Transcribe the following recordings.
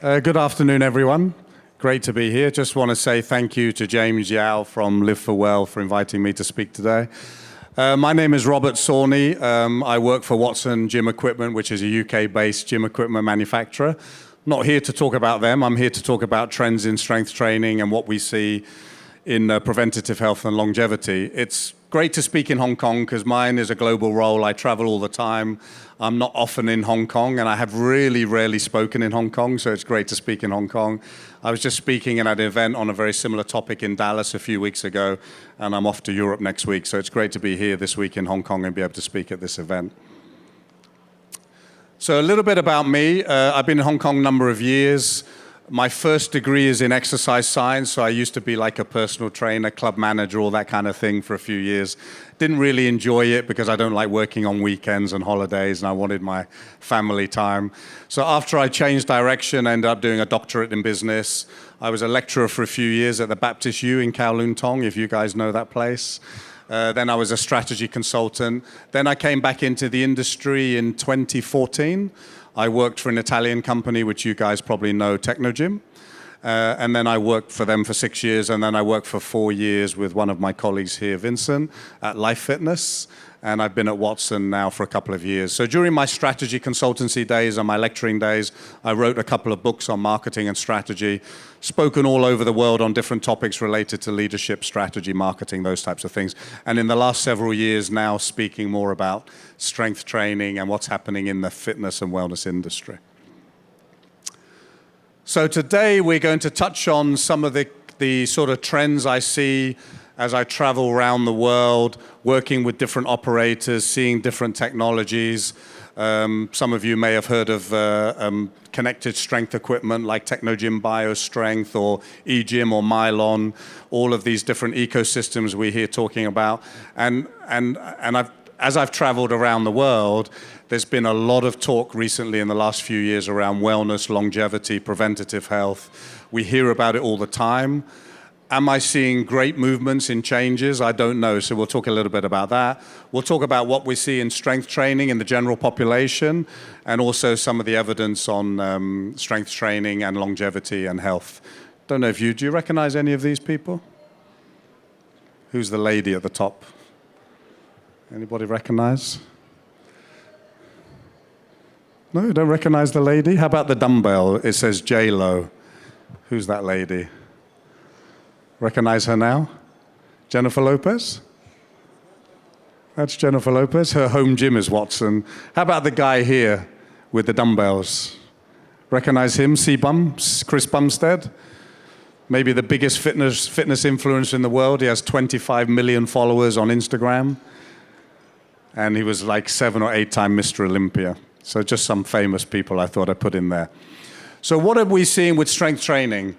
Good afternoon, everyone. Great to be here. Just want to say thank you to James Yao from Live for Well for inviting me to speak today. My name is Robert Sawhney. I work for Watson Gym Equipment, which is a UK-based gym equipment manufacturer. Not here to talk about them. I'm here to talk about trends in strength training and what we see in preventative health and longevity. It's great to speak in Hong Kong because mine is a global role. I travel all the time. I'm not often in Hong Kong, and I have really rarely spoken in Hong Kong, so it's great to speak in Hong Kong. I was just speaking at an event on a very similar topic in Dallas a few weeks ago, and I'm off to Europe next week, so it's great to be here this week in Hong Kong and be able to speak at this event. So a little bit about me. I've been in Hong Kong a number of years. My first degree is in exercise science, so I used to be like a personal trainer, club manager, all that kind of thing for a few years. Didn't really enjoy it because I don't like working on weekends and holidays, and I wanted my family time. So after I changed direction, I ended up doing a doctorate in business. I was a lecturer for a few years at the Baptist U in Kowloon Tong, if you guys know that place. Then I was a strategy consultant. Then I came back into the industry in 2014. I worked for an Italian company, which you guys probably know, Technogym. And then I worked for them for 6 years, and then I worked for 4 years with one of my colleagues here, Vincent, at Life Fitness. And I've been at Watson now for a couple of years. So during my strategy consultancy days and my lecturing days, I wrote a couple of books on marketing and strategy, spoken all over the world on different topics related to leadership, strategy, marketing, those types of things. And in the last several years now, speaking more about strength training and what's happening in the fitness and wellness industry. So today we're going to touch on some of the sort of trends I see as I travel around the world, working with different operators, seeing different technologies. Some of you may have heard of connected strength equipment like Technogym BioStrength or eGym or Mylon, all of these different ecosystems we hear talking about. And as I've traveled around the world, there's been a lot of talk recently in the last few years around wellness, longevity, preventative health. We hear about it all the time. Am I seeing great movements in changes? I don't know, so we'll talk a little bit about that. We'll talk about what we see in strength training in the general population, and also some of the evidence on strength training and longevity and health. Don't know if do you recognize any of these people? Who's the lady at the top? Anybody recognize? No, you don't recognize the lady? How about the dumbbell? It says J-Lo. Who's that lady? Recognize her now? Jennifer Lopez? That's Jennifer Lopez. Her home gym is Watson. How about the guy here with the dumbbells? Recognize him? C-Bum? Chris Bumstead? Maybe the biggest fitness influencer in the world. He has 25 million followers on Instagram. And he was like 7 or 8-time Mr. Olympia. So just some famous people I thought I'd put in there. So what are we seeing with strength training?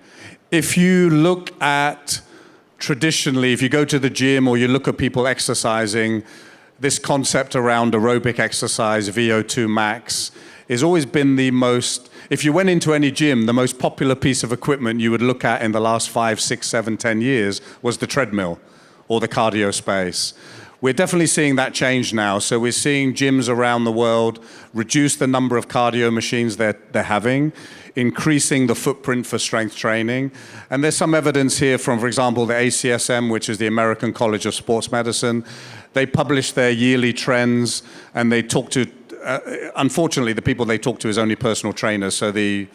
If you look at traditionally, if you go to the gym or you look at people exercising, this concept around aerobic exercise, VO2 max, has always been the most, if you went into any gym, the most popular piece of equipment you would look at in the last 5, 6, 7, 10 years was the treadmill or the cardio space. We're definitely seeing that change now. So we're seeing gyms around the world reduce the number of cardio machines they're having, increasing the footprint for strength training. And there's some evidence here from, for example, the ACSM, which is the American College of Sports Medicine. They publish their yearly trends, and they talk to, unfortunately, the people they talk to is only personal trainers, so the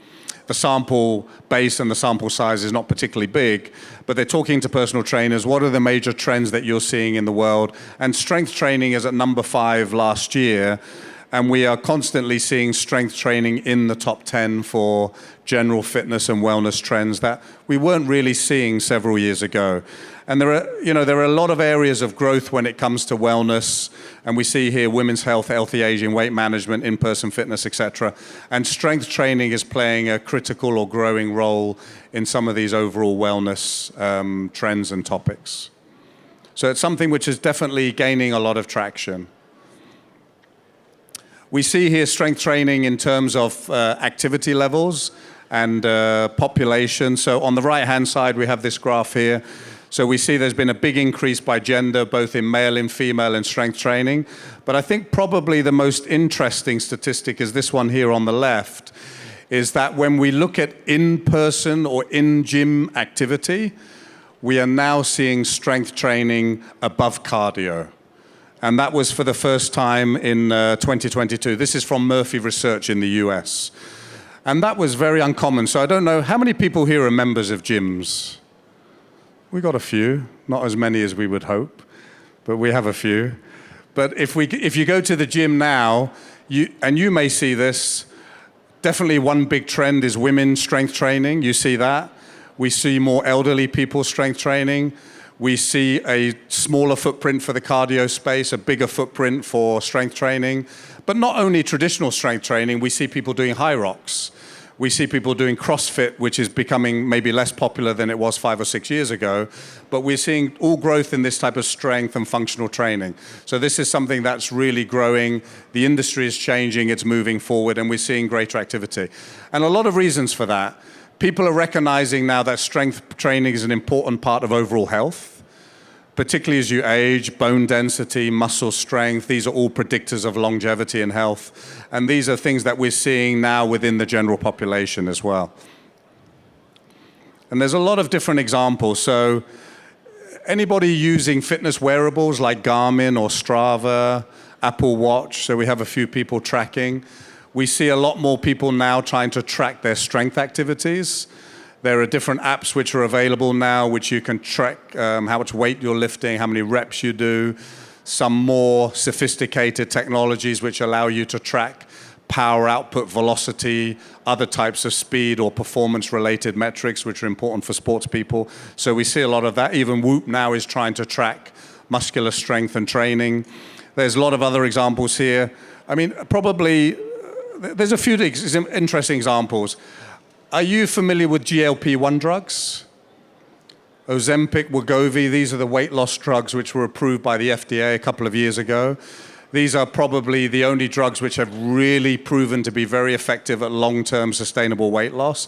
sample base and the sample size is not particularly big, but they're talking to personal trainers. What are the major trends that you're seeing in the world? And strength training is at number 5 last year, and we are constantly seeing strength training in the top 10 for general fitness and wellness trends that we weren't really seeing several years ago. And there are a lot of areas of growth when it comes to wellness, and we see here women's health, healthy aging, weight management, in-person fitness, etc. And strength training is playing a critical or growing role in some of these overall wellness trends and topics. So it's something which is definitely gaining a lot of traction. We see here strength training in terms of activity levels and population. So on the right-hand side, we have this graph here. So we see there's been a big increase by gender, both in male and female in strength training. But I think probably the most interesting statistic is this one here on the left, is that when we look at in-person or in-gym activity, we are now seeing strength training above cardio. And that was for the first time in 2022. This is from Murphy Research in the US. And that was very uncommon. So I don't know, how many people here are members of gyms? We got a few, not as many as we would hope, but we have a few. But if you go to the gym now, you may see this, definitely one big trend is women's strength training. You see that. We see more elderly people strength training. We see a smaller footprint for the cardio space, a bigger footprint for strength training. But not only traditional strength training, we see people doing high rocks. We see people doing CrossFit, which is becoming maybe less popular than it was 5 or 6 years ago. But we're seeing all growth in this type of strength and functional training. So this is something that's really growing. The industry is changing, it's moving forward, and we're seeing greater activity. And a lot of reasons for that. People are recognizing now that strength training is an important part of overall health, particularly as you age, bone density, muscle strength. These are all predictors of longevity and health. And these are things that we're seeing now within the general population as well. And there's a lot of different examples. So anybody using fitness wearables like Garmin or Strava, Apple Watch, so we have a few people tracking. We see a lot more people now trying to track their strength activities. There are different apps which are available now which you can track how much weight you're lifting, how many reps you do. Some more sophisticated technologies which allow you to track power output, velocity, other types of speed or performance-related metrics which are important for sports people. So we see a lot of that. Even Whoop now is trying to track muscular strength and training. There's a lot of other examples here. I mean, probably, there's a few interesting examples. Are you familiar with GLP-1 drugs? Ozempic, Wegovy, these are the weight loss drugs which were approved by the FDA a couple of years ago. These are probably the only drugs which have really proven to be very effective at long-term sustainable weight loss.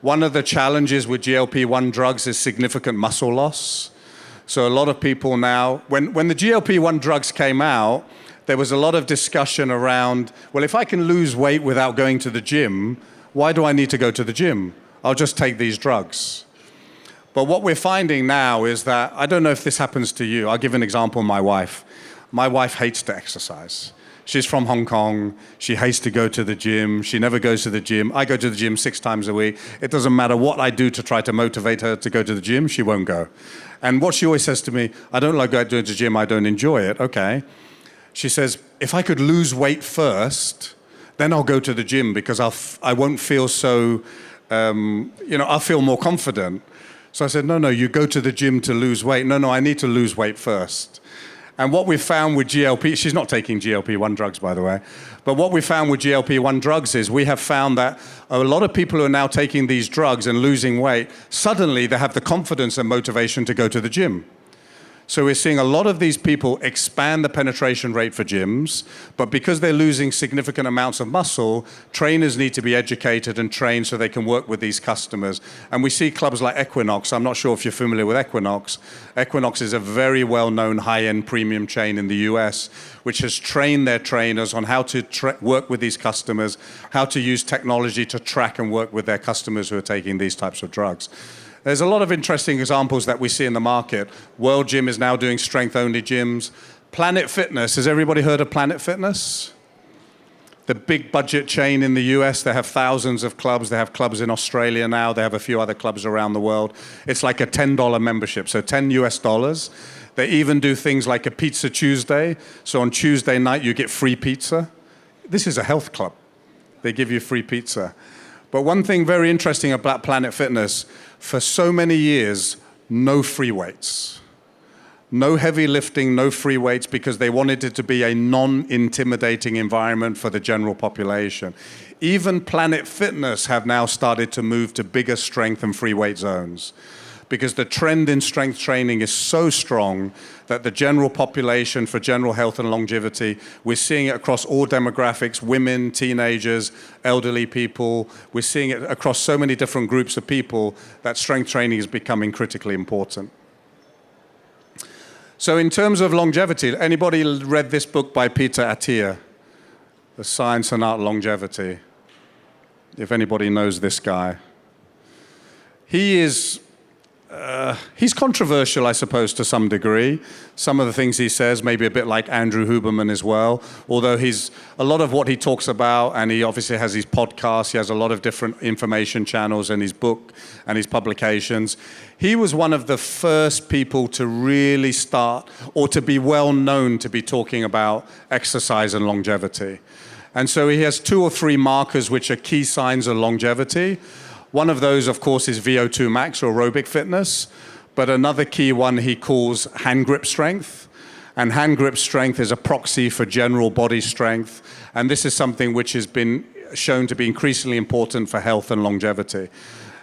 One of the challenges with GLP-1 drugs is significant muscle loss. So a lot of people now, when the GLP-1 drugs came out, there was a lot of discussion around, well, if I can lose weight without going to the gym, why do I need to go to the gym? I'll just take these drugs. But what we're finding now is that, I don't know if this happens to you. I'll give an example of my wife. My wife hates to exercise. She's from Hong Kong. She hates to go to the gym. She never goes to the gym. I go to the gym 6 times a week. It doesn't matter what I do to try to motivate her to go to the gym, she won't go. And what she always says to me, I don't like going to the gym, I don't enjoy it. Okay. She says, if I could lose weight first, then I'll go to the gym because I won't feel so, I'll feel more confident. So I said, no, you go to the gym to lose weight. No, I need to lose weight first. And what we found with she's not taking GLP-1 drugs, by the way, but what we found with GLP-1 drugs is we have found that a lot of people who are now taking these drugs and losing weight, suddenly they have the confidence and motivation to go to the gym. So we're seeing a lot of these people expand the penetration rate for gyms, but because they're losing significant amounts of muscle, trainers need to be educated and trained so they can work with these customers. And we see clubs like Equinox. I'm not sure if you're familiar with Equinox. Equinox is a very well-known high-end premium chain in the US, which has trained their trainers on how to work with these customers, how to use technology to track and work with their customers who are taking these types of drugs. There's a lot of interesting examples that we see in the market. World Gym is now doing strength-only gyms. Planet Fitness, has everybody heard of Planet Fitness? The big budget chain in the US, they have thousands of clubs. They have clubs in Australia now. They have a few other clubs around the world. It's like a $10 membership, so $10 US. They even do things like a Pizza Tuesday. So on Tuesday night, you get free pizza. This is a health club. They give you free pizza. But one thing very interesting about Planet Fitness, for so many years, no free weights. No heavy lifting, no free weights, because they wanted it to be a non-intimidating environment for the general population. Even Planet Fitness have now started to move to bigger strength and free weight zones, because the trend in strength training is so strong that the general population for general health and longevity, we're seeing it across all demographics, women, teenagers, elderly people. We're seeing it across so many different groups of people that strength training is becoming critically important. So in terms of longevity, anybody read this book by Peter Attia, The Science and Art of Longevity? if anybody knows this guy. He's controversial, I suppose, to some degree. Some of the things he says, maybe a bit like Andrew Huberman as well, although a lot of what he talks about, and he obviously has his podcast, he has a lot of different information channels and his book and his publications. He was one of the first people to really start, or to be well known to be talking about exercise and longevity. And so he has 2 or 3 markers which are key signs of longevity. One of those, of course, is VO2 max, or aerobic fitness. But another key one he calls hand grip strength. And hand grip strength is a proxy for general body strength. And this is something which has been shown to be increasingly important for health and longevity.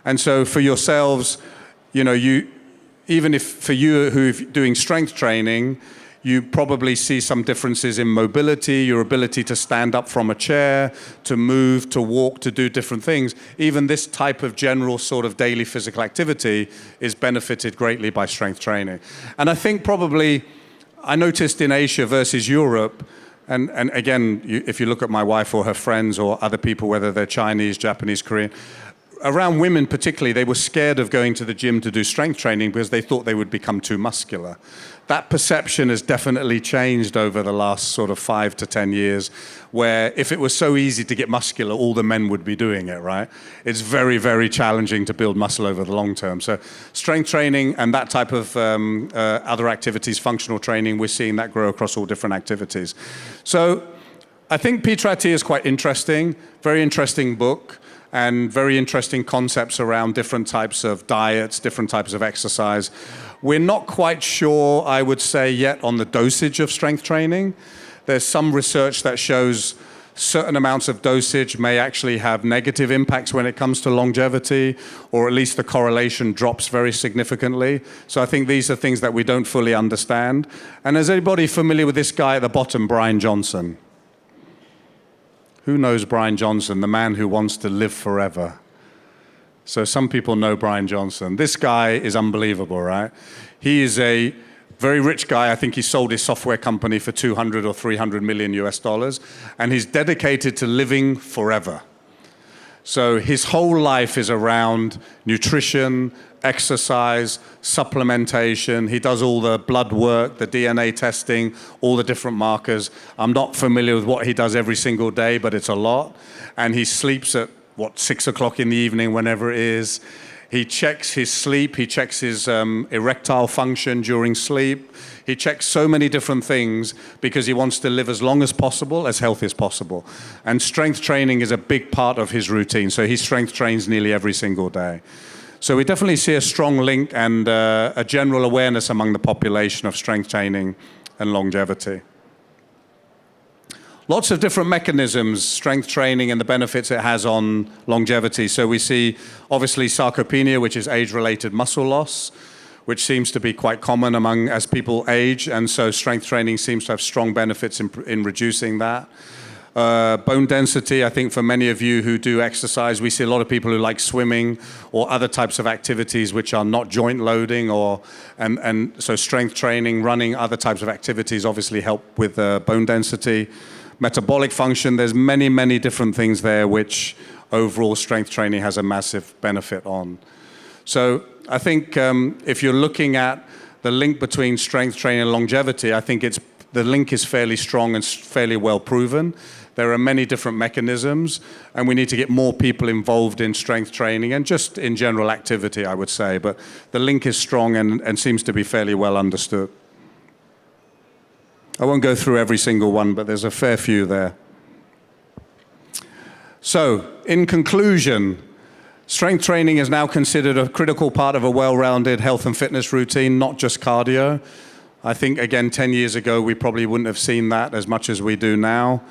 And so for yourselves, even if for you who are doing strength training, you probably see some differences in mobility, your ability to stand up from a chair, to move, to walk, to do different things. Even this type of general sort of daily physical activity is benefited greatly by strength training. And I think probably, I noticed in Asia versus Europe, and again, if you look at my wife or her friends or other people, whether they're Chinese, Japanese, Korean, around women particularly, they were scared of going to the gym to do strength training because they thought they would become too muscular. That perception has definitely changed over the last sort of 5 to 10 years, where if it was so easy to get muscular, all the men would be doing it, right? It's very, very challenging to build muscle over the long term. So strength training and that type of other activities, functional training, we're seeing that grow across all different activities. So I think Peter Attia is quite interesting, very interesting book, and very interesting concepts around different types of diets, different types of exercise. We're not quite sure, I would say, yet on the dosage of strength training. There's some research that shows certain amounts of dosage may actually have negative impacts when it comes to longevity, or at least the correlation drops very significantly. So I think these are things that we don't fully understand. And is anybody familiar with this guy at the bottom, Brian Johnson? Who knows Brian Johnson, the man who wants to live forever? So some people know Brian Johnson. This guy is unbelievable, right? He is a very rich guy. I think he sold his software company for 200 or 300 million US dollars, and he's dedicated to living forever. So his whole life is around nutrition, exercise, supplementation. He does all the blood work, the DNA testing, all the different markers. I'm not familiar with what he does every single day, but it's a lot. And he sleeps at, 6 o'clock in the evening, whenever it is. He checks his sleep. He checks his erectile function during sleep. He checks so many different things because he wants to live as long as possible, as healthy as possible. And strength training is a big part of his routine. So he strength trains nearly every single day. So we definitely see a strong link and a general awareness among the population of strength training and longevity. Lots of different mechanisms, strength training and the benefits it has on longevity. So we see, obviously, sarcopenia, which is age-related muscle loss, which seems to be quite common as people age. And so strength training seems to have strong benefits in reducing that. Bone density, I think for many of you who do exercise, we see a lot of people who like swimming or other types of activities which are not joint loading, and so strength training, running, other types of activities obviously help with bone density. Metabolic function, there's many, many different things there which overall strength training has a massive benefit on. So I think if you're looking at the link between strength training and longevity, I think the link is fairly strong and fairly well proven. There are many different mechanisms, and we need to get more people involved in strength training and just in general activity, I would say. But the link is strong and seems to be fairly well understood. I won't go through every single one, but there's a fair few there. So, in conclusion, strength training is now considered a critical part of a well-rounded health and fitness routine, not just cardio. I think, again, 10 years ago, we probably wouldn't have seen that as much as we do now.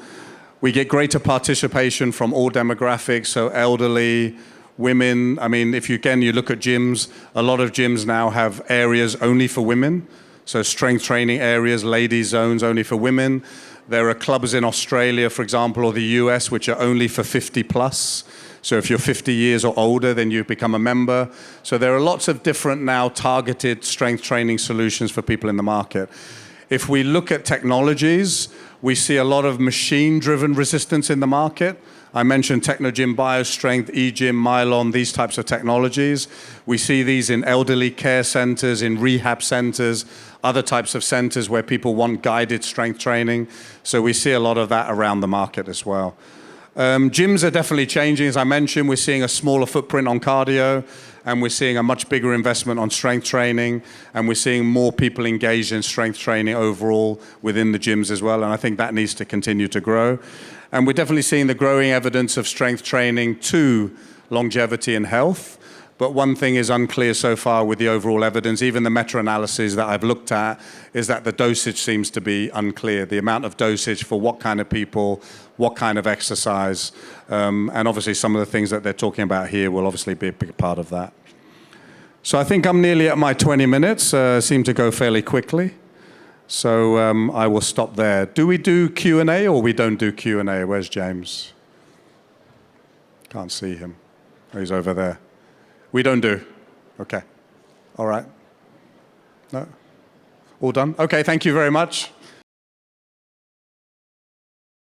We get greater participation from all demographics, so elderly, women. I mean, if you look at gyms, a lot of gyms now have areas only for women. So strength training areas, ladies zones only for women. There are clubs in Australia, for example, or the US, which are only for 50 plus. So if you're 50 years or older, then you become a member. So there are lots of different now targeted strength training solutions for people in the market. If we look at technologies, we see a lot of machine-driven resistance in the market. I mentioned Technogym, BioStrength, eGym, Mylon, these types of technologies. We see these in elderly care centers, in rehab centers, other types of centers where people want guided strength training. So we see a lot of that around the market as well. Gyms are definitely changing. As I mentioned, we're seeing a smaller footprint on cardio, and we're seeing a much bigger investment on strength training, and we're seeing more people engaged in strength training overall within the gyms as well, and I think that needs to continue to grow. And we're definitely seeing the growing evidence of strength training to longevity and health. But one thing is unclear so far with the overall evidence, even the meta-analysis that I've looked at, is that the dosage seems to be unclear. The amount of dosage for what kind of people, what kind of exercise, and obviously some of the things that they're talking about here will obviously be a big part of that. So I think I'm nearly at my 20 minutes, seem to go fairly quickly. So I will stop there. Do we do Q&A or we don't do Q&A? Where's James? Can't see him. Oh, he's over there. We don't do. Okay. All right. No? All done? Okay, thank you very much.